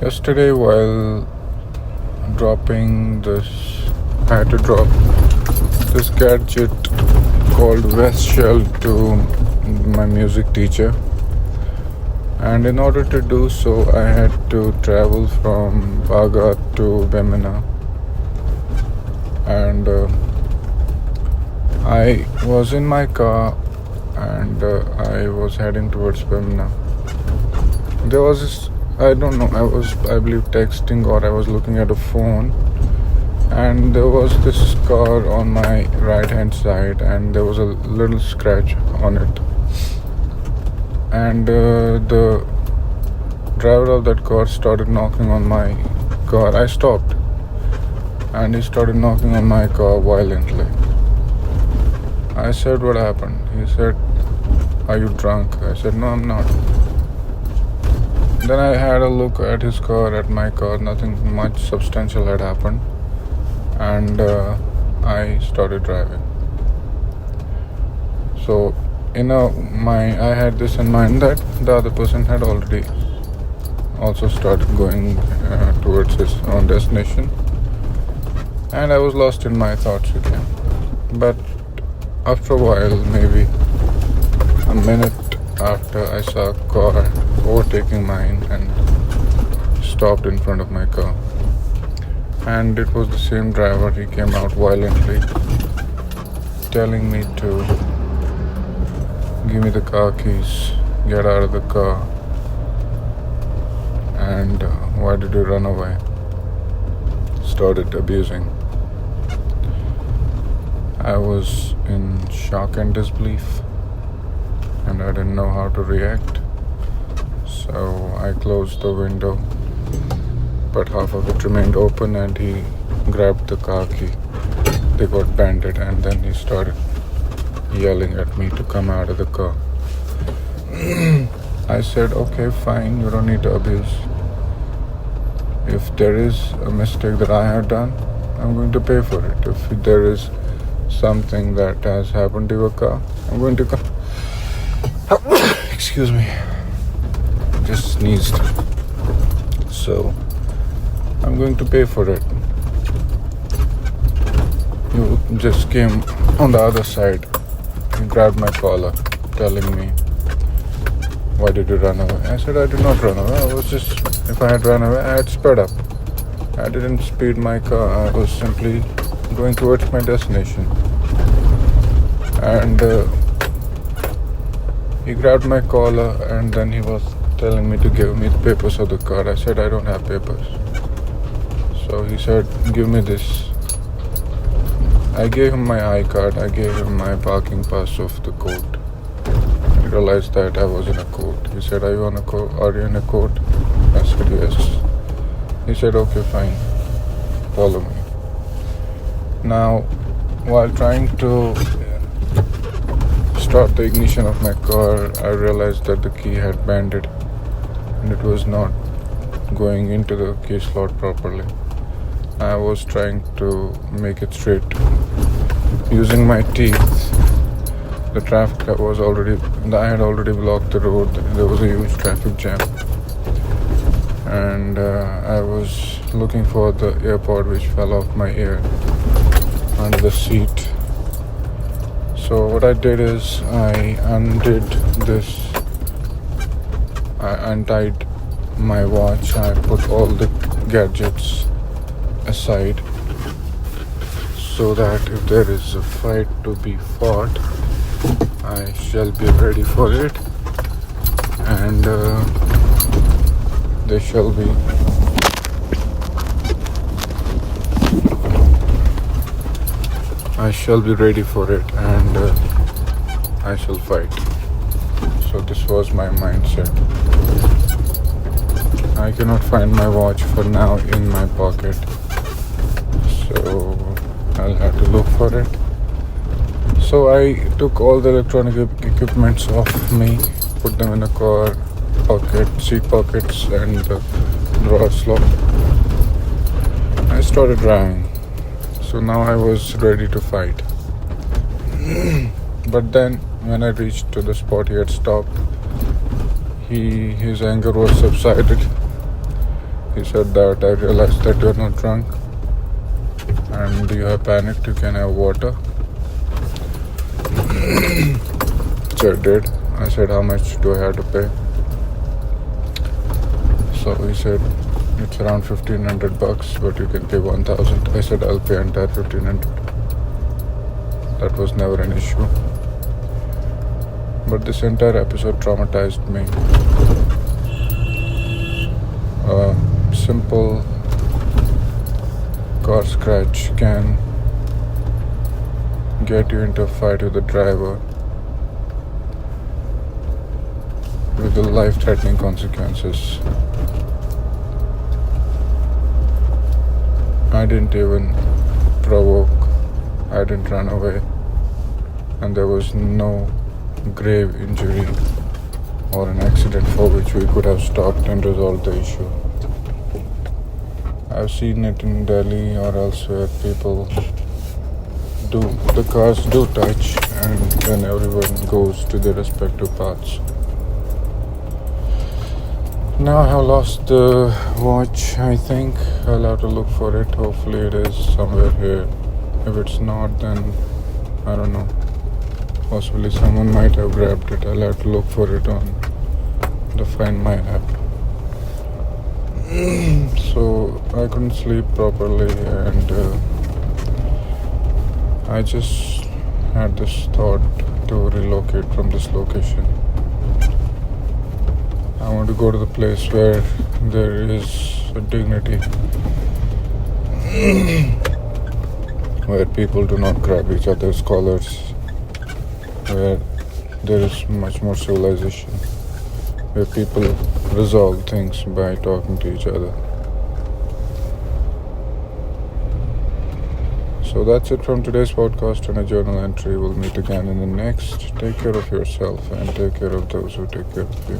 Yesterday, while dropping this, I had to drop this gadget called West Shell to my music teacher, and in order to do so, I had to travel from Baga to Bemina, and I was in my car and I was heading towards Bemina. There was this, I don't know, I believe texting or I was looking at a phone, and there was this car on my right hand side and there was a little scratch on it, and the driver of that car started knocking on my car. I stopped and he started knocking on my car violently. I said, "What happened?" He said, "Are you drunk?" I said, "No, I'm not." Then I had a look at his car, at my car. Nothing much substantial had happened, and I started driving. So I had this in mind that the other person had already also started going towards his own destination, and I was lost in my thoughts again. But after a while, maybe a minute after, I saw a car overtaking mine and stopped in front of my car. And it was the same driver. He came out violently, telling me to give me the car keys, get out of the car, and why did you run away? Started abusing. I was in shock and disbelief, and I didn't know how to react. So I closed the window, but half of it remained open, and he grabbed the car key. They got banded, and then he started yelling at me to come out of the car. I said, "Okay, fine, you don't need to abuse. If there is a mistake that I have done, I'm going to pay for it. If there is something that has happened to your car, I'm going to come." Excuse me. Just sneezed. So I'm going to pay for it. You just came on the other side and grabbed my collar, telling me, "Why did you run away?" I said, "I did not run away. If I had run away, I had sped up. I didn't speed my car. I was simply going towards my destination." And he grabbed my collar, and then he was telling me to give me the papers of the car. I said, "I don't have papers." So he said, "Give me this." I gave him my iCard. I gave him my parking pass of the court. He realized that I was in a court. He said, Are you in a court?" I said, "Yes." He said, "Okay, fine. Follow me." Now, while trying to start the ignition of my car, I realized that the key had banded and it was not going into the key slot properly. I was trying to make it straight using my teeth. The traffic I had already blocked the road. There was a huge traffic jam, and I was looking for the AirPod which fell off my ear under the seat. So what I did is I untied my watch. I put all the gadgets aside so that if there is a fight to be fought, I shall be ready for it, and there shall be I shall be ready for it, and I shall fight. So this was my mindset. I cannot find my watch for now in my pocket, so I'll have to look for it. So I took all the electronic equipments off me, put them in a car pocket, seat pockets, and the drawer slot. I started driving. So now I was ready to fight. But then when I reached to the spot he had stopped, his anger was subsided, He said that I realized that you're not drunk and you have panicked, you can have water. Which I did. I said, how much do I have to pay? So he said, it's around $1,500, but you can pay 1,000. I said, I'll pay entire 1,500. That was never an issue. But this entire episode traumatized me. A simple car scratch can get you into a fight with the driver with the life-threatening consequences. I didn't even provoke, I didn't run away, and there was no grave injury or an accident for which we could have stopped and resolved the issue. I've seen it in Delhi or elsewhere. The cars do touch, and then everyone goes to their respective paths. Now I have lost the watch, I think. I'll have to look for it. Hopefully it is somewhere here. If it's not, then I don't know. Possibly someone might have grabbed it. I'll have to look for it on the Find My app. So I couldn't sleep properly, and I just had this thought to relocate from this location. I want to go to the place where there is a dignity, where people do not grab each other's collars, where there is much more civilization, where people resolve things by talking to each other. So that's it from today's podcast and a journal entry. We'll meet again in the next. Take care of yourself and take care of those who take care of you.